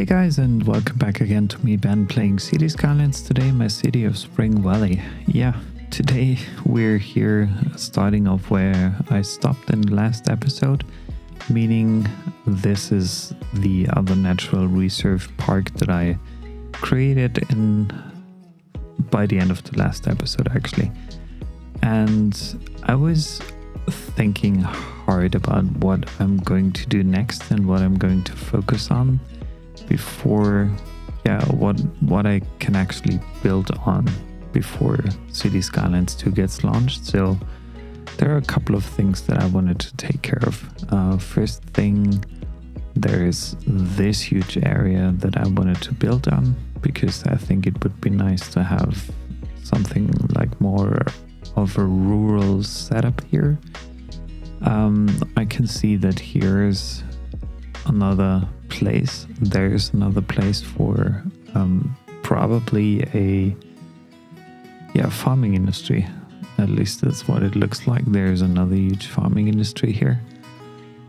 Hey guys, and welcome back again to me, Ben, playing City Skylines today, my city of Springvalley. Yeah, today we're here starting off where I stopped in the last episode, meaning this is the other natural reserve park that I created by the end of the last episode actually. And I was thinking hard about what I'm going to do next and what I'm going to focus on before, what I can actually build on before City Skylines 2 gets launched. So there are a couple of things that I wanted to take care of. First thing, there is this huge area that I wanted to build on because I think it would be nice to have something like more of a rural setup here. I can see that here's another place. There's another place for probably a farming industry. At least that's what it looks like. There's another huge farming industry here.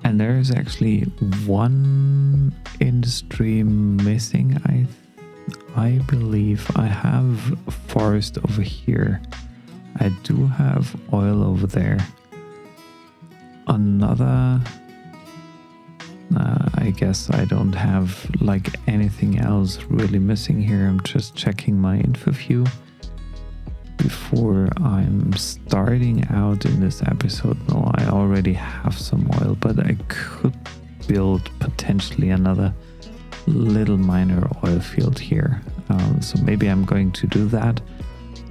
And there's actually one industry missing. I believe I have forest over here. I do have oil over there. Another, I guess I don't have like anything else really missing here. I'm just checking my info view before I'm starting out in this episode. No, I already have some oil, but I could build potentially another little minor oil field here. So maybe I'm going to do that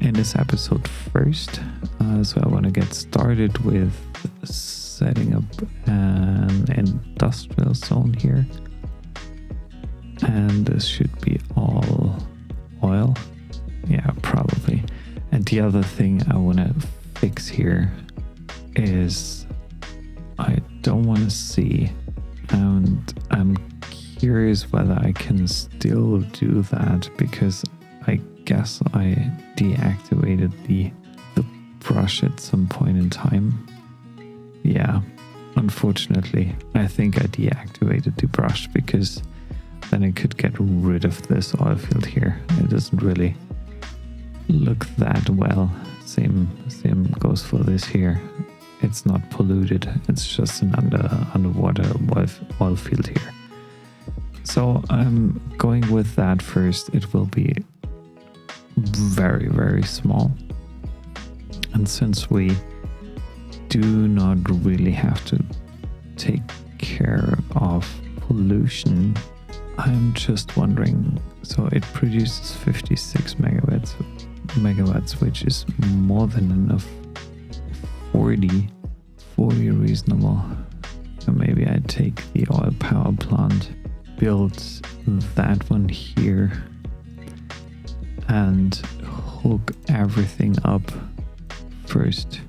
in this episode first. So I want to get started with setting up an industrial zone here, and this should be all oil. Yeah, probably. And the other thing I want to fix here is I don't want to see, and I'm curious whether I can still do that because I guess I deactivated the brush at some point in time. Yeah, unfortunately, I think I deactivated the brush because then I could get rid of this oil field here. It doesn't really look that well. Same goes for this here. It's not polluted. It's just an underwater oil field here. So I'm going with that first. It will be very, very small. And since we do not really have to take care of pollution, I'm just wondering, so it produces 56 megawatts, which is more than enough. 40 reasonable. So maybe I take the oil power plant, build that one here, and hook everything up first.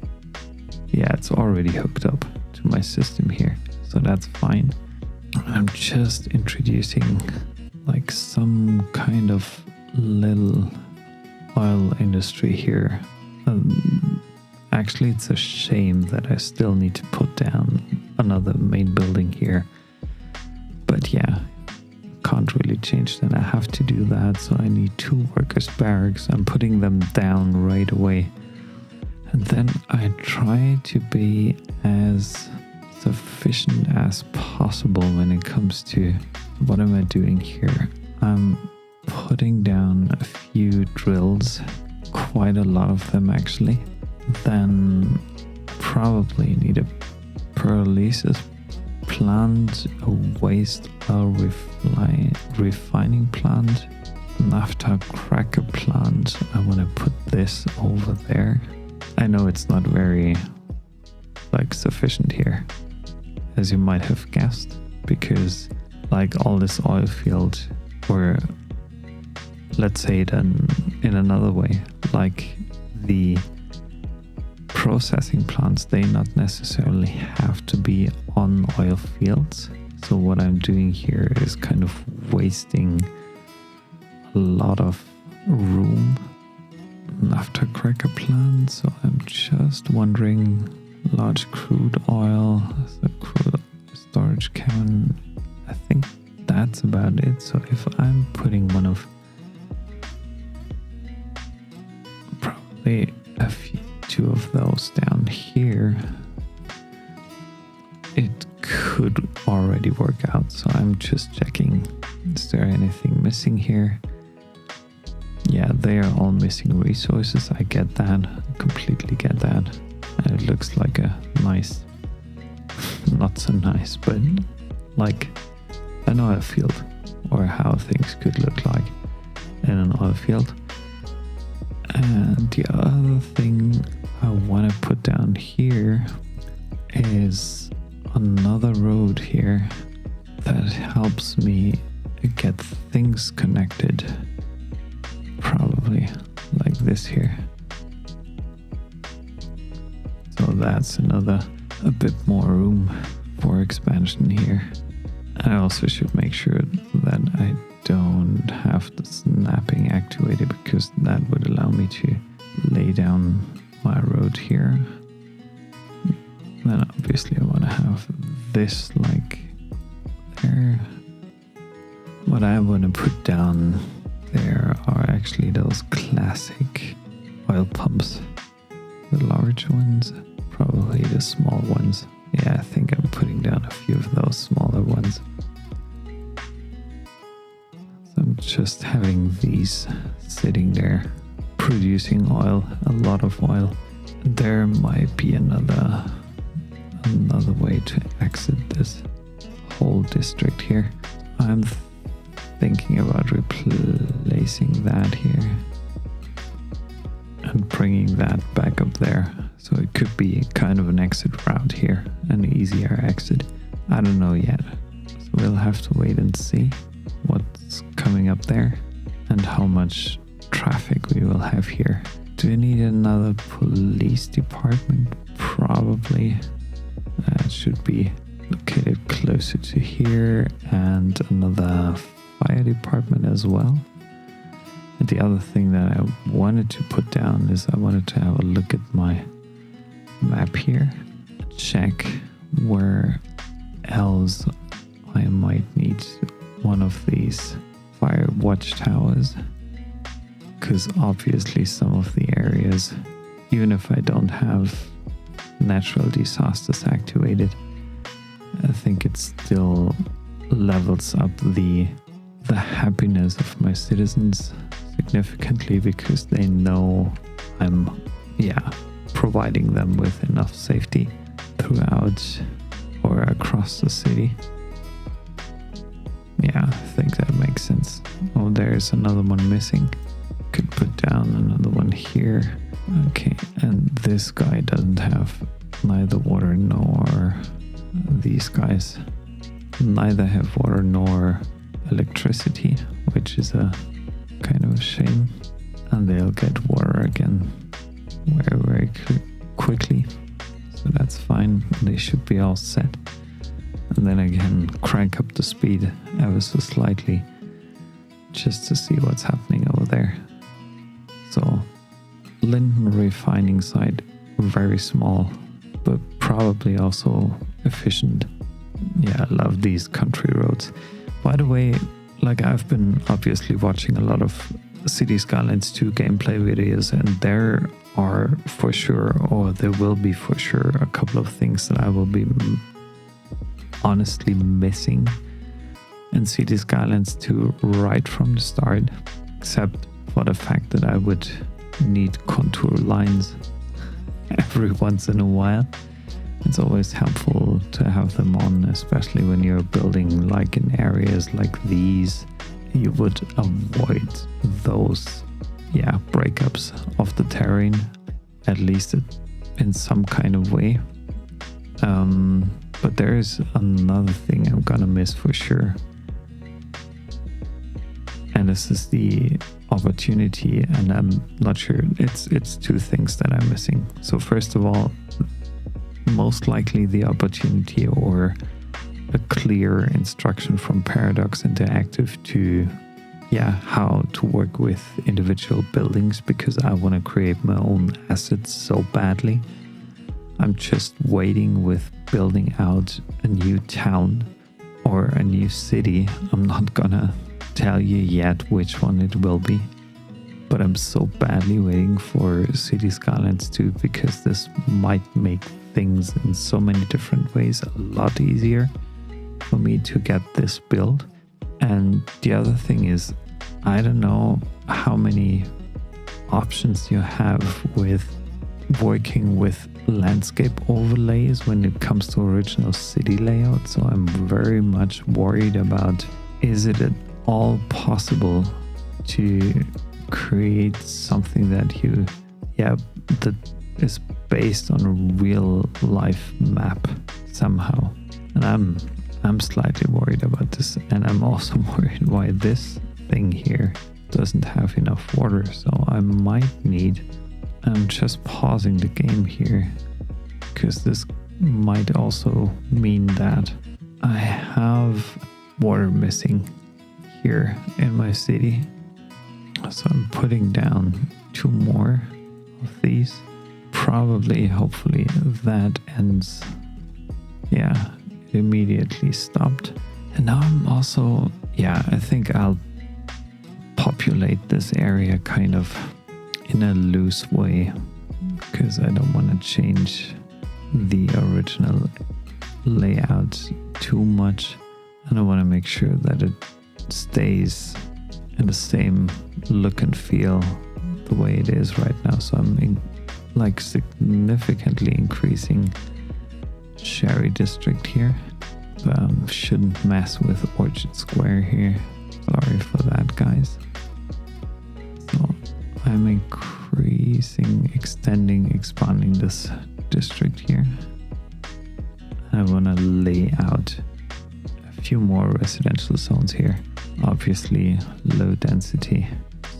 Yeah, it's already hooked up to my system here, so that's fine. I'm just introducing like some kind of little oil industry here. Actually, it's a shame that I still need to put down another main building here. But yeah, can't really change that. I have to do that, so I need 2 workers' barracks. I'm putting them down right away. And then I try to be as sufficient as possible when it comes to what am I doing here. I'm putting down a few drills, quite a lot of them actually. Then probably need a pyrolysis plant, a waste oil refining plant, naphtha cracker plant. I want to put this over there. I know it's not very sufficient here, as you might have guessed, because all this oil field, or let's say it in another way, the processing plants, they not necessarily have to be on oil fields. So what I'm doing here is kind of wasting a lot of room. Naphtha cracker plant, so I'm just wondering, large crude oil, the crude storage can, I think that's about it. So if I'm putting one of probably two of those down here, it could already work out. So I'm just checking, is there anything missing here? Yeah, they are all missing resources. I get that, completely get that. And it looks like a nice, not so nice, but like an oil field, or how things could look like in an oil field. And the other thing I want to put down here is another road here that helps me get things connected, probably like this here. So that's a bit more room for expansion here. I also should make sure that I don't have the snapping activated, because that would allow me to lay down my road here. Then obviously I want to have this like there. What I want to put down there are actually those classic oil pumps. The large ones, probably the small ones. Yeah, I think I'm putting down a few of those smaller ones. So I'm just having these sitting there, producing oil, a lot of oil. There might be another way to exit this whole district here. I'm thinking about replacing that here and bringing that back up there. So it could be kind of an exit route here, an easier exit. I don't know yet. So we'll have to wait and see what's coming up there and how much traffic we will have here. Do we need another police department? Probably. It should be located closer to here, and another fire department as well. And the other thing that I wanted to put down is I wanted to have a look at my map here, check where else I might need one of these fire watchtowers, because obviously some of the areas, even if I don't have natural disasters activated, I think it still levels up the happiness of my citizens significantly, because they know I'm providing them with enough safety throughout or across the city. Yeah, I think that makes sense. Oh, there's another one missing. Could put down another one here. Okay, and this guy doesn't have neither water nor these guys. Neither have water nor electricity, which is a kind of a shame. And they'll get water again very quickly. So that's fine. They should be all set. And then again, crank up the speed ever so slightly, just to see what's happening over there. So, Linden refining site, very small, but probably also efficient. Yeah, I love these country roads. By the way, like, I've been obviously watching a lot of City Skylines 2 gameplay videos, and there are for sure, or there will be for sure, a couple of things that I will be honestly missing in City Skylines 2 right from the start, except for the fact that I would need contour lines every once in a while. It's always helpful to have them on, especially when you're building like in areas like these. You would avoid those breakups of the terrain, at least in some kind of way. But there is another thing I'm gonna miss for sure, and this is the opportunity, and I'm not sure, it's two things that I'm missing. So first of all, most likely the opportunity or a clear instruction from Paradox Interactive to how to work with individual buildings, because I want to create my own assets so badly. I'm just waiting with building out a new town or a new city. I'm not gonna tell you yet which one it will be, but I'm so badly waiting for City Skylines 2 because this might make things in so many different ways a lot easier for me to get this built. And the other thing is, I don't know how many options you have with working with landscape overlays when it comes to original city layout. So I'm very much worried about, is it at all possible to create something that that is based on a real life map somehow. And I'm slightly worried about this, and I'm also worried why this thing here doesn't have enough water. So I might need, I'm just pausing the game here because this might also mean that I have water missing here in my city. So I'm putting down 2 more of these. Probably, hopefully that ends. Yeah, it immediately stopped. And now I'm also, I think I'll populate this area kind of in a loose way because I don't want to change the original layout too much, and I want to make sure that it stays in the same look and feel the way it is right now. So I'm significantly increasing Sherry District here. Shouldn't mess with Orchard Square here. Sorry for that, guys. So I'm expanding this district here. I want to lay out a few more residential zones here. Obviously, low density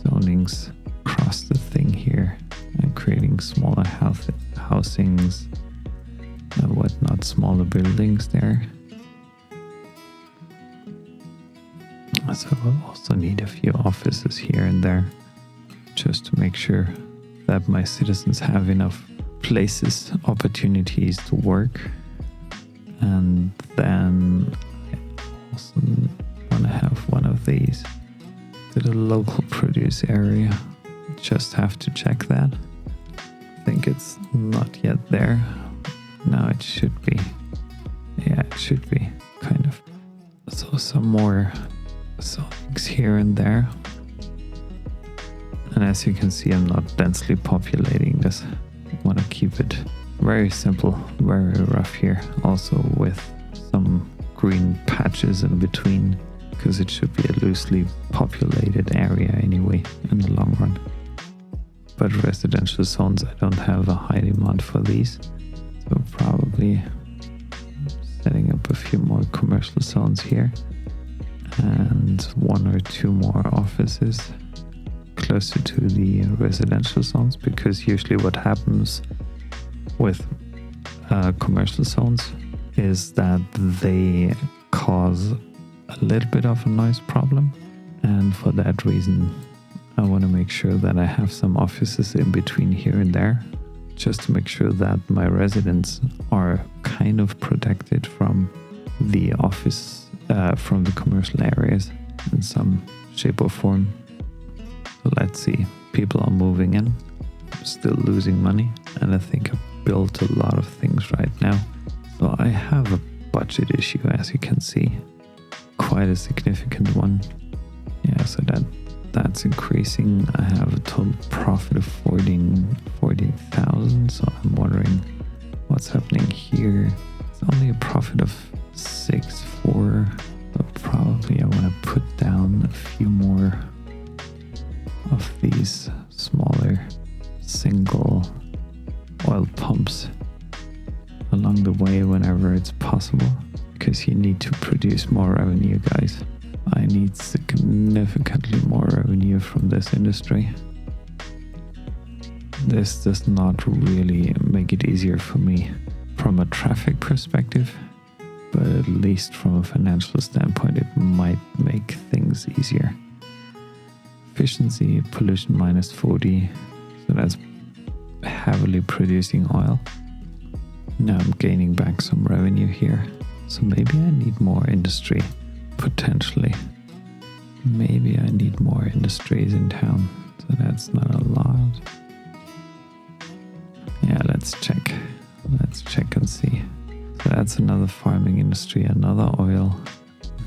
zonings across the thing here, and creating smaller housings and whatnot, smaller buildings there. So we'll also need a few offices here and there, just to make sure that my citizens have enough places, opportunities to work. And then I also want to have one of these to the local produce area. Just have to check that. I think it's not yet there. No, it should be. Yeah, it should be, kind of. So some more zonings here and there. And as you can see, I'm not densely populating this. I want to keep it very simple, very rough here. Also with some green patches in between, because it should be a loosely populated area anyway in the long run. But residential zones, I don't have a high demand for these. So probably setting up a few more commercial zones here. And 1 or 2 more offices closer to the residential zones, because usually what happens with commercial zones is that they cause a little bit of a noise problem, and for that reason I want to make sure that I have some offices in between here and there, just to make sure that my residents are kind of protected from the office, from the commercial areas in some shape or form. So let's see, people are moving in, I'm still losing money, and I think I've built a lot of things right now. So I have a budget issue, as you can see, quite a significant one. Yeah, so that's increasing. I have a total profit of 14,000, so I'm wondering what's happening here. It's only a profit of 6,400, but probably I want to put down a few more of these smaller single oil pumps along the way whenever it's possible, because you need to produce more revenue, guys. I need significantly more revenue from this industry. This does not really make it easier for me from a traffic perspective, but at least from a financial standpoint it might make things easier. Efficiency, pollution -40, so that's heavily producing oil. Now I'm gaining back some revenue here. So maybe I need more industry, potentially. Maybe I need more industries in town. So that's not a lot. Yeah, let's check. Let's check and see. So that's another farming industry, another oil.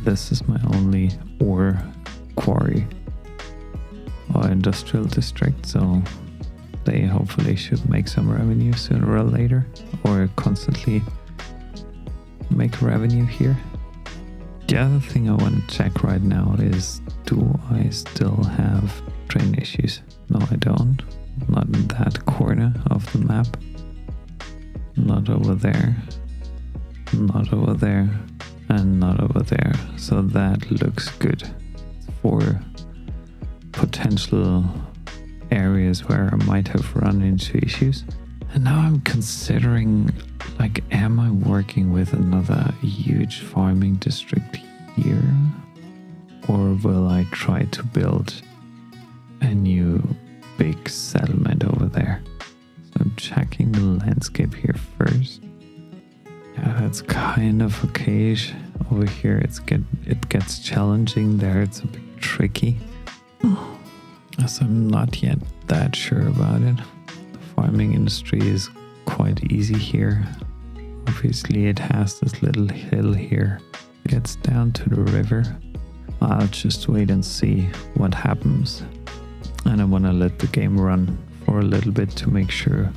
This is my only ore quarry or industrial district, so they hopefully should make some revenue sooner or later, or constantly make revenue here. The other thing I want to check right now is, do I still have train issues? No, I don't. Not in that corner of the map. Not over there. Not over there. And not over there. So that looks good for potential areas where I might have run into issues. And now I'm considering, like, am I working with another huge farming district here? Or will I try to build a new big settlement over there? So I'm checking the landscape here first. Yeah, that's kind of okayish. Over here it gets challenging. There it's a bit tricky. So I'm not yet that sure about it. The farming industry is quite easy here. Obviously it has this little hill here. It gets down to the river. I'll just wait and see what happens. And I want to let the game run for a little bit to make sure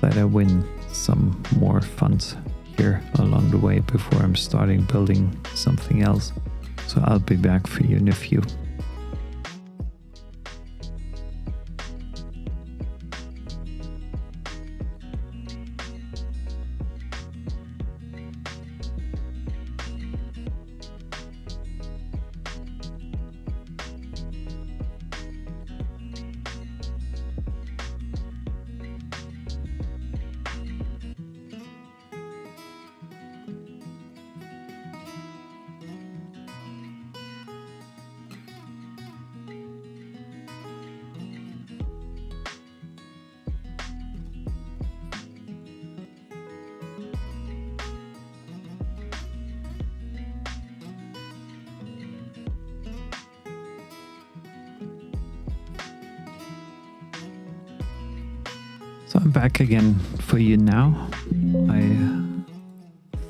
that I win some more funds here along the way before I'm starting building something else. So I'll be back for you in a few. So I'm back again for you now. I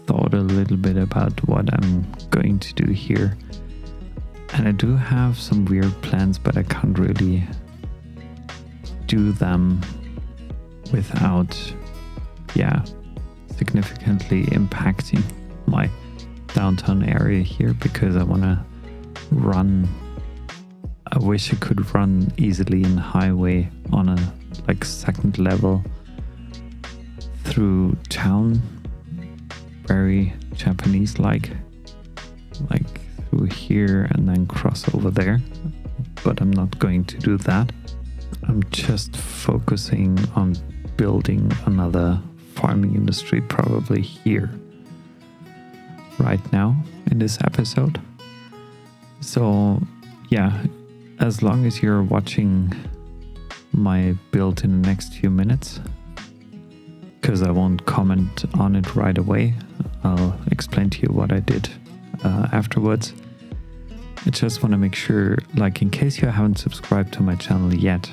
thought a little bit about what I'm going to do here. And I do have some weird plans, but I can't really do them without, significantly impacting my downtown area here, because I want to run. I wish I could run easily in highway on a second level through town, very Japanese like through here and then cross over there, but I'm not going to do that. I'm just focusing on building another farming industry probably here right now in this episode. So as long as you're watching my build in the next few minutes, because I won't comment on it right away, I'll explain to you what I did afterwards. I just want to make sure, in case you haven't subscribed to my channel yet,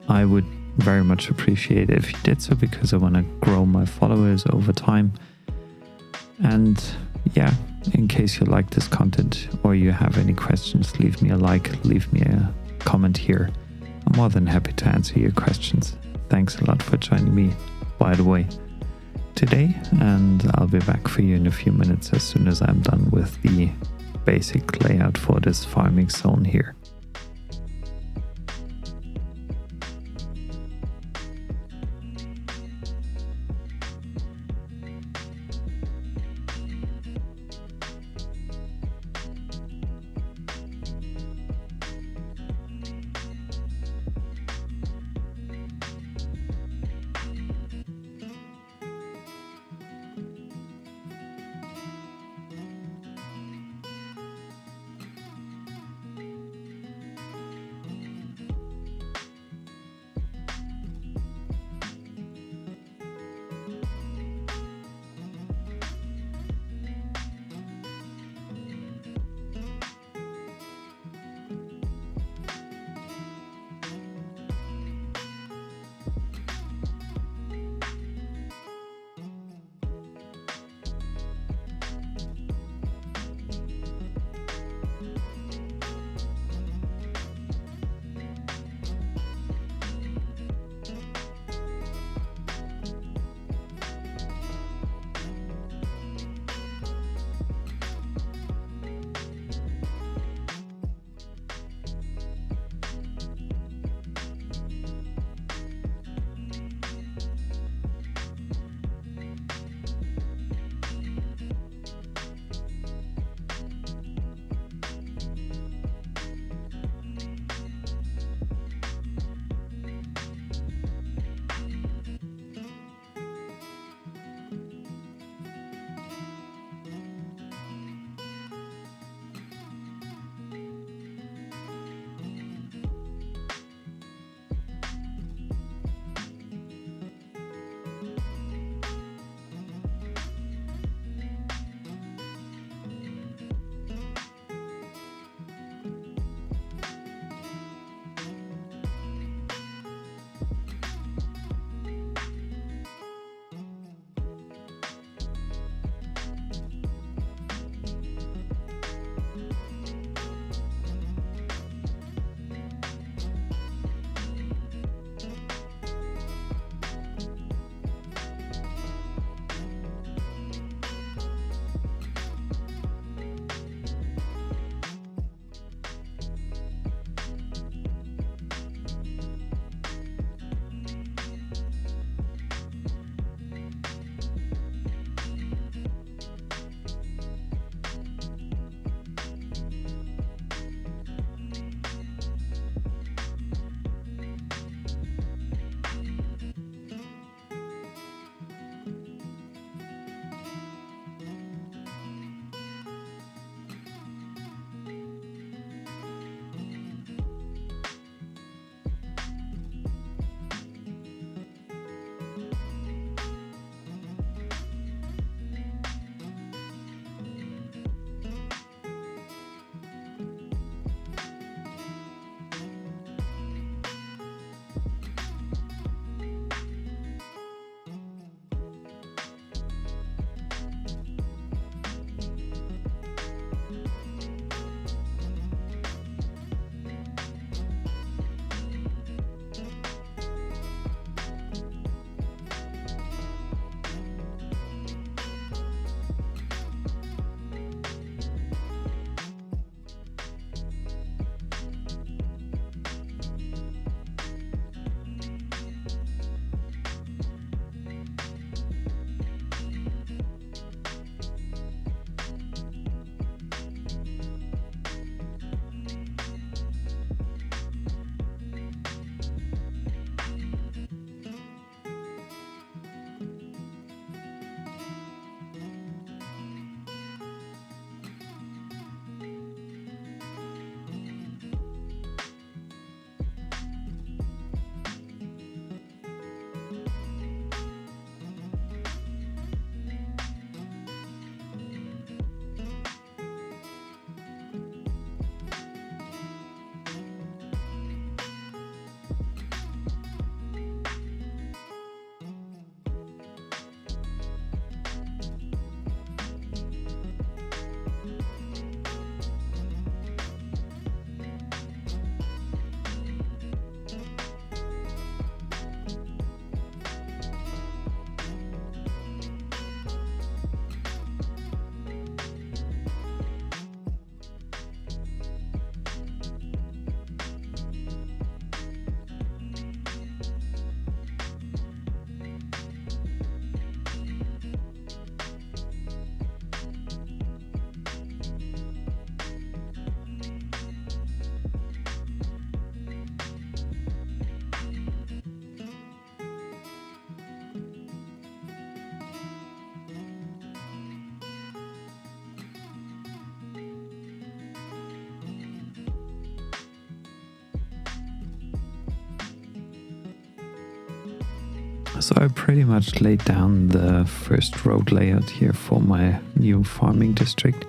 I would very much appreciate it if you did so, because I want to grow my followers over time. And in case you like this content or you have any questions, leave me a like, leave me a comment here. I'm more than happy to answer your questions. Thanks a lot for joining me, by the way, today, and I'll be back for you in a few minutes as soon as I'm done with the basic layout for this farming zone here. So I pretty much laid down the first road layout here for my new farming district.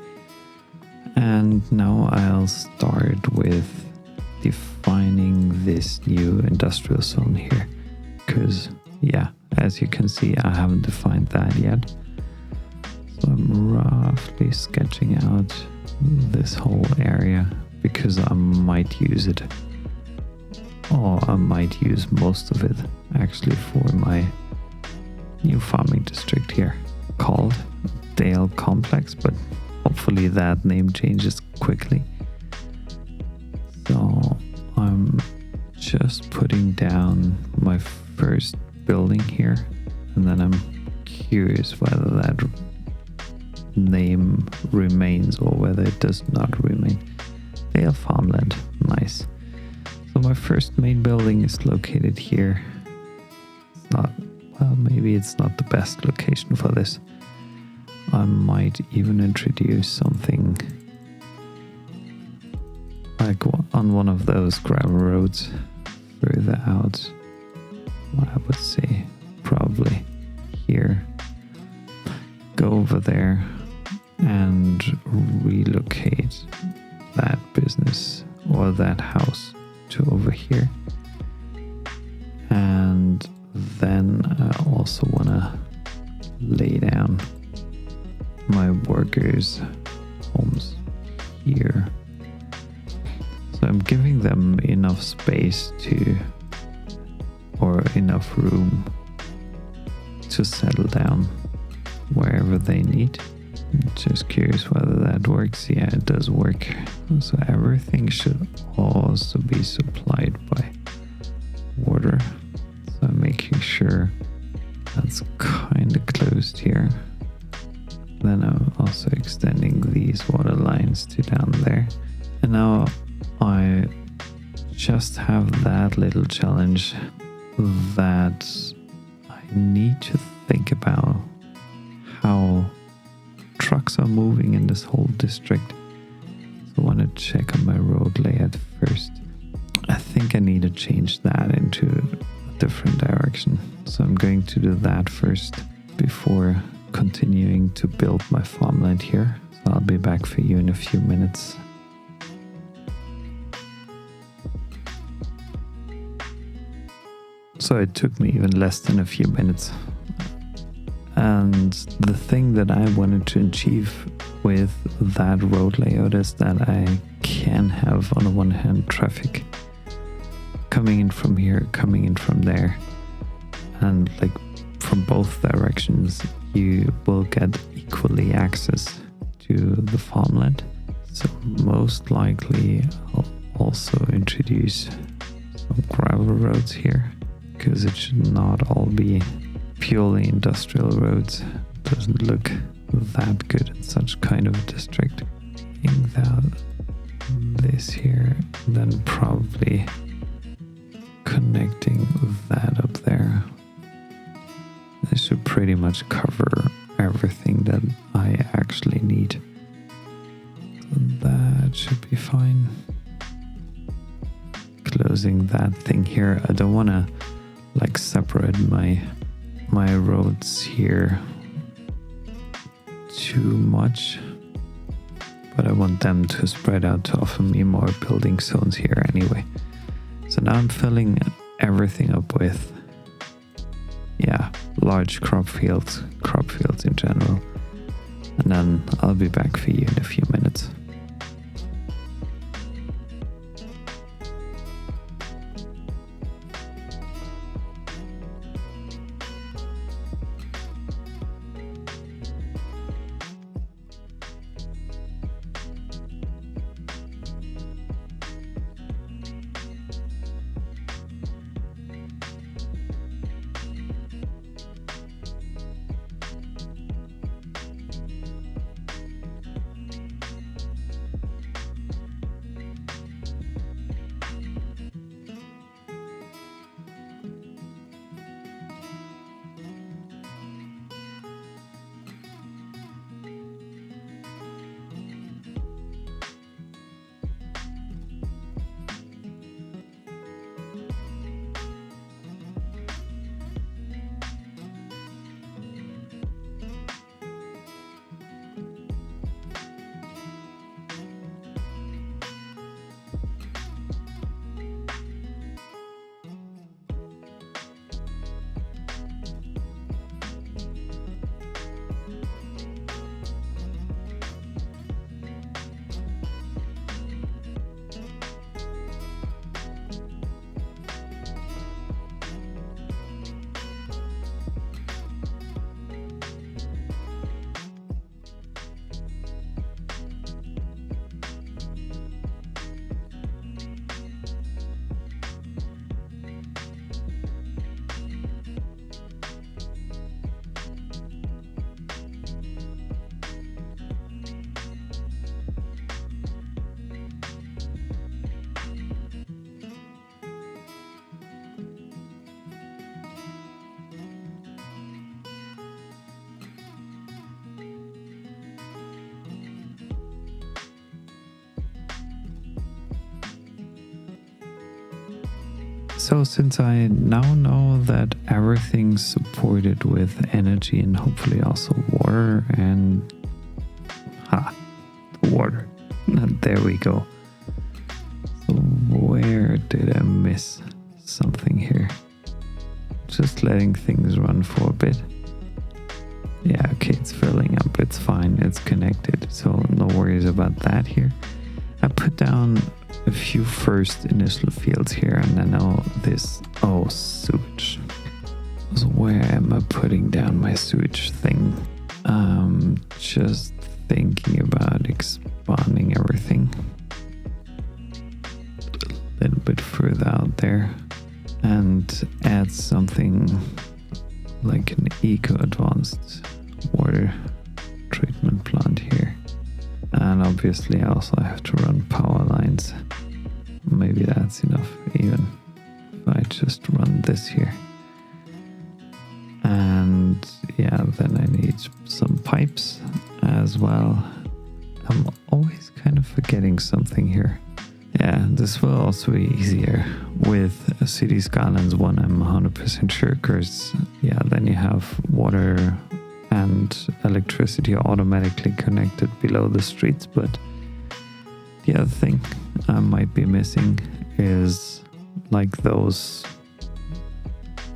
And now I'll start with defining this new industrial zone here. Because, yeah, as you can see, I haven't defined that yet. So I'm roughly sketching out this whole area because I might use it. Or I might use most of it actually for my new farming district here called Dale Complex, but hopefully that name changes quickly. So I'm just putting down my first building here, and then I'm curious whether that name remains or whether it does not remain. Dale Farmland, nice. So my first main building is located here. It's not, well, maybe it's not the best location for this. I might even introduce something like on one of those gravel roads further out. I would say probably here. Go over there and relocate that business or that house to over here. And then I also want to lay down my workers' homes here. So I'm giving them enough space or enough room to settle down wherever they need. I'm just curious whether that works. Yeah, it does work. So everything should also be supplied by water. So I'm making sure that's kind of closed here. Then I'm also extending these water lines to down there. And now I just have that little challenge that I need to think about how trucks are moving in this whole district. So I want to check on my road layout first. I think I need to change that into a different direction. So I'm going to do that first before continuing to build my farmland here. So I'll be back for you in a few minutes. So it took me even less than a few minutes. And the thing that I wanted to achieve with that road layout is that I can have, on the one hand, traffic coming in from here, coming in from there. And like from both directions, you will get equally access to the farmland. So most likely I'll also introduce some gravel roads here, because it should not all be purely industrial roads. It doesn't look that good in such kind of a district. Without this here, then probably connecting that up there. This should pretty much cover everything that I actually need. So that should be fine. Closing that thing here. I don't want to like separate my roads here too much, but I want them to spread out to offer me more building zones here anyway. So now I'm filling everything up with large crop fields in general, and then I'll be back for you in a few minutes. So since I now know that everything's supported with energy and hopefully also water and water. And there we go. So where did I miss something here? Just letting things run for a bit. Yeah, okay, it's filling up. It's fine. It's connected. So no worries about that here. I put down a few first initial fields here, and I know this. Oh, sewage. So where am I putting down my sewage thing? Just thinking about expanding everything a little bit further out there and add something like an eco-advanced water treatment plant here. And obviously I also have to run power lines. Maybe that's enough even if I just run this here. And yeah, then I need some pipes as well. I'm always kind of forgetting something here. Yeah, this will also be easier with City Skylines 1, I'm 100% sure, because yeah, then you have water and electricity automatically connected below the streets. But the other thing I might be missing is like those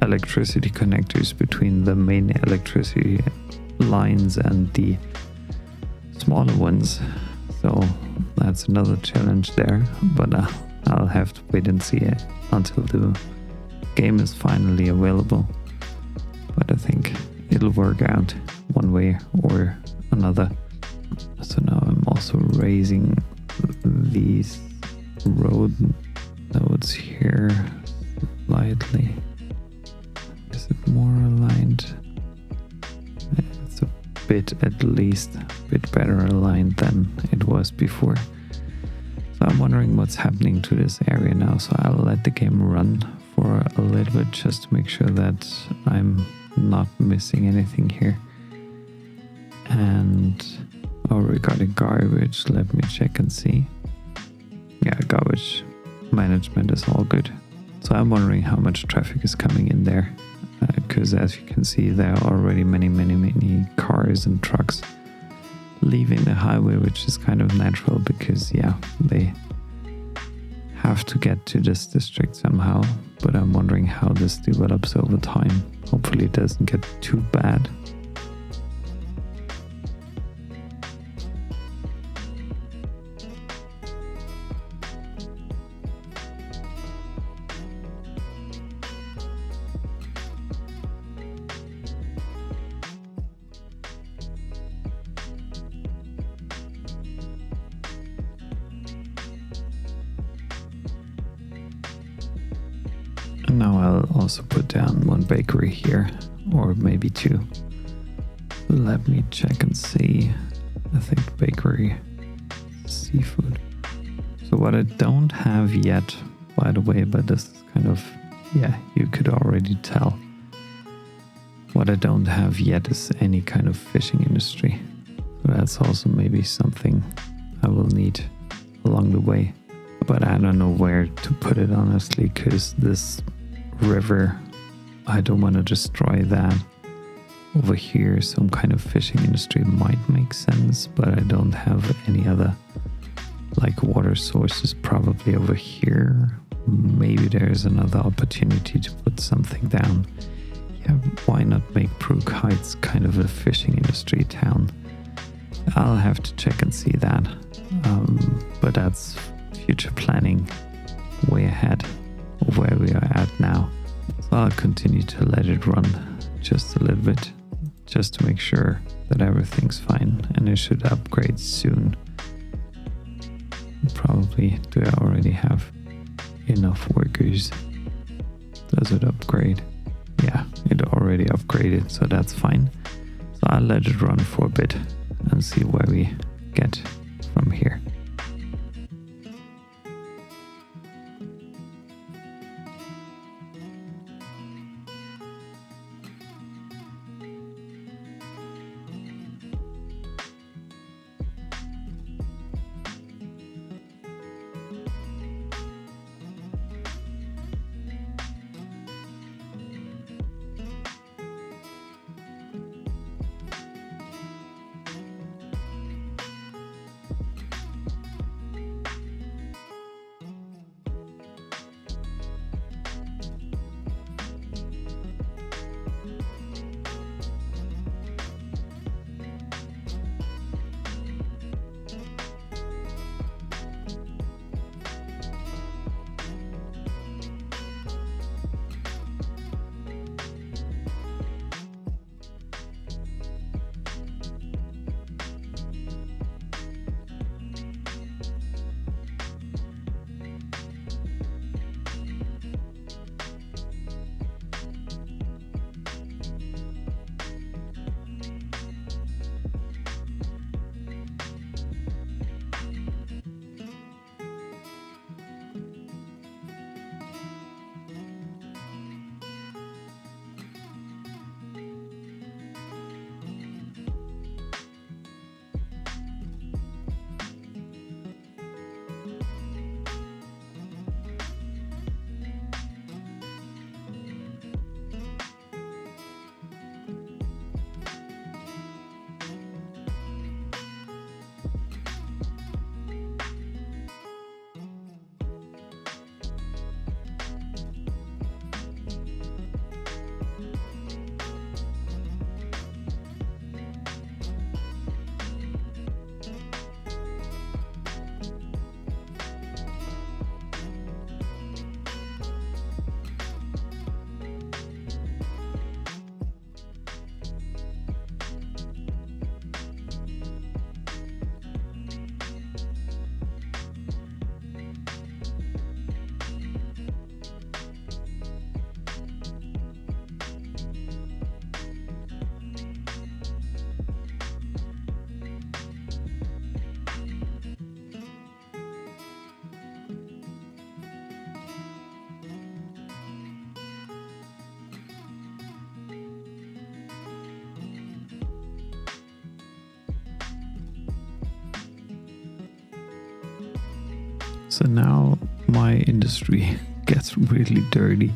electricity connectors between the main electricity lines and the smaller ones. So that's another challenge there, but I'll have to wait and see it until the game is finally available. But I think it'll work out one way or another. So now I'm also raising these road nodes here slightly. Is it more aligned? It's a bit, at least a bit better aligned than it was before. So I'm wondering what's happening to this area now. So I'll let the game run for a little bit just to make sure that I'm not missing anything here. And regarding garbage, let me check and see. Yeah, garbage management is all good. So I'm wondering how much traffic is coming in there, because as you can see, there are already many cars and trucks leaving the highway, which is kind of natural because yeah, they have to get to this district somehow. But I'm wondering how this develops over time. Hopefully it doesn't get too bad. And now I'll also put down one bakery here, or maybe two. Let me check and see. I think bakery, seafood. So what I don't have yet, by the way, but this is kind of, yeah, you could already tell. What I don't have yet is any kind of fishing industry. So that's also maybe something I will need along the way. But I don't know where to put it, honestly, because this river, I don't want to destroy that. Over here, some kind of fishing industry might make sense, but I don't have any other like water sources. Probably over here. Maybe there's another opportunity to put something down. Yeah, why not make Brook Heights kind of a fishing industry town? I'll have to check and see that. But that's future planning way ahead of where we are at now. So I'll continue to let it run just a little bit, just to make sure that everything's fine, and it should upgrade soon. Probably, do I already have enough workers? Does it upgrade? Yeah, it already upgraded, so that's fine. So I'll let it run for a bit and see where we get from here. So now my industry gets really dirty.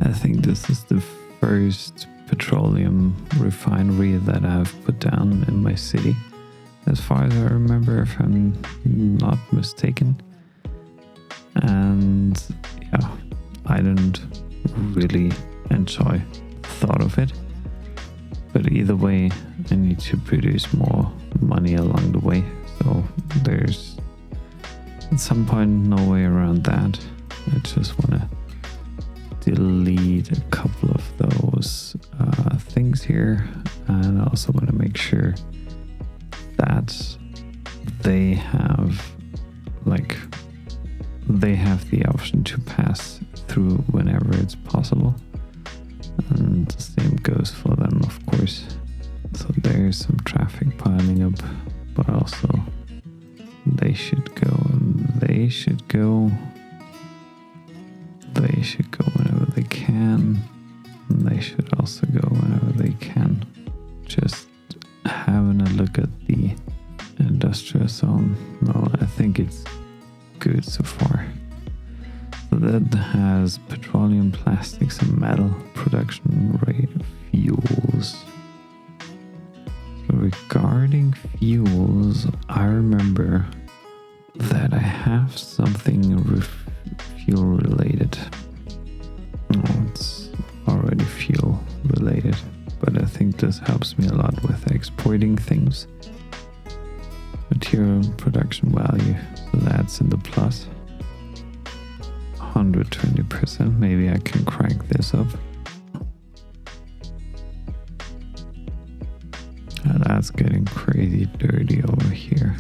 I think this is the first petroleum refinery that I've put down in my city, as far as I remember, if I'm not mistaken. And yeah, I didn't really enjoy the thought of it. But either way, I need to produce more money along the way. So there's at some point no way around that. I just want to delete a couple of those things here, and I also want to make sure that they have the option to pass through whenever it's possible, and the same goes for them, of course. So there's some traffic piling up, but also they should go whenever they can, and they should also go whenever they can. Just having a look at the industrial zone. No, I think it's good so far. So that has petroleum, plastics, and metal production rate of fuels. So regarding fuels, I remember that I have something fuel related. Oh, it's already fuel related, but I think this helps me a lot with exporting things. Material production value, so that's in the plus. 120%, maybe I can crank this up. That's getting crazy dirty over here.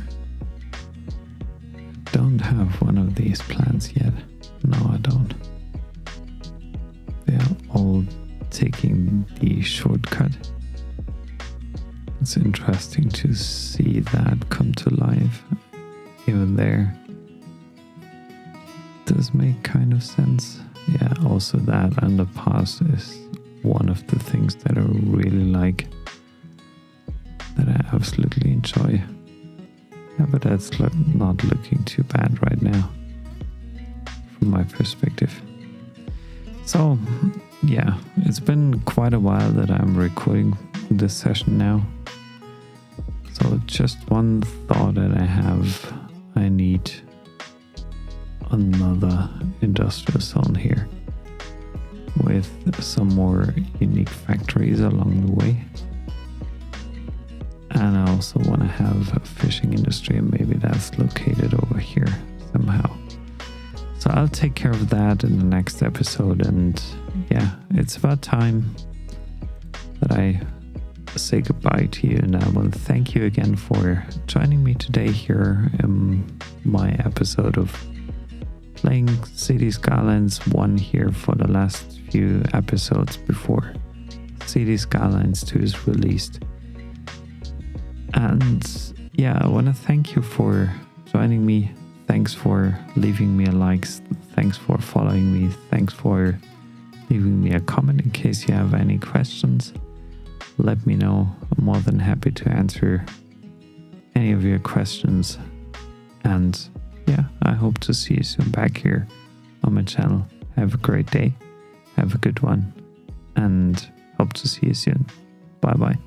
Don't have one of these plants yet. No, I don't. They are all taking the shortcut. It's interesting to see that come to life. Even there does make kind of sense. Yeah, also that underpass is one of the things that I really like, that I absolutely enjoy. Yeah, but that's not looking too bad right now from my perspective. So yeah, it's been quite a while that I'm recording this session now. So just one thought that I have, I need another industrial zone here with some more unique factories along the way. And I also want to have a fishing industry, and maybe that's located over here somehow. So I'll take care of that in the next episode. And yeah, it's about time that I say goodbye to you. And I want to thank you again for joining me today here in my episode of playing City Skylines 1 here for the last few episodes before City Skylines 2 is released. And yeah, I want to thank you for joining me. Thanks for leaving me a like. Thanks for following me. Thanks for leaving me a comment. In case you have any questions, let me know. I'm more than happy to answer any of your questions. And yeah, I hope to see you soon back here on my channel. Have a great day. Have a good one. And hope to see you soon. Bye bye.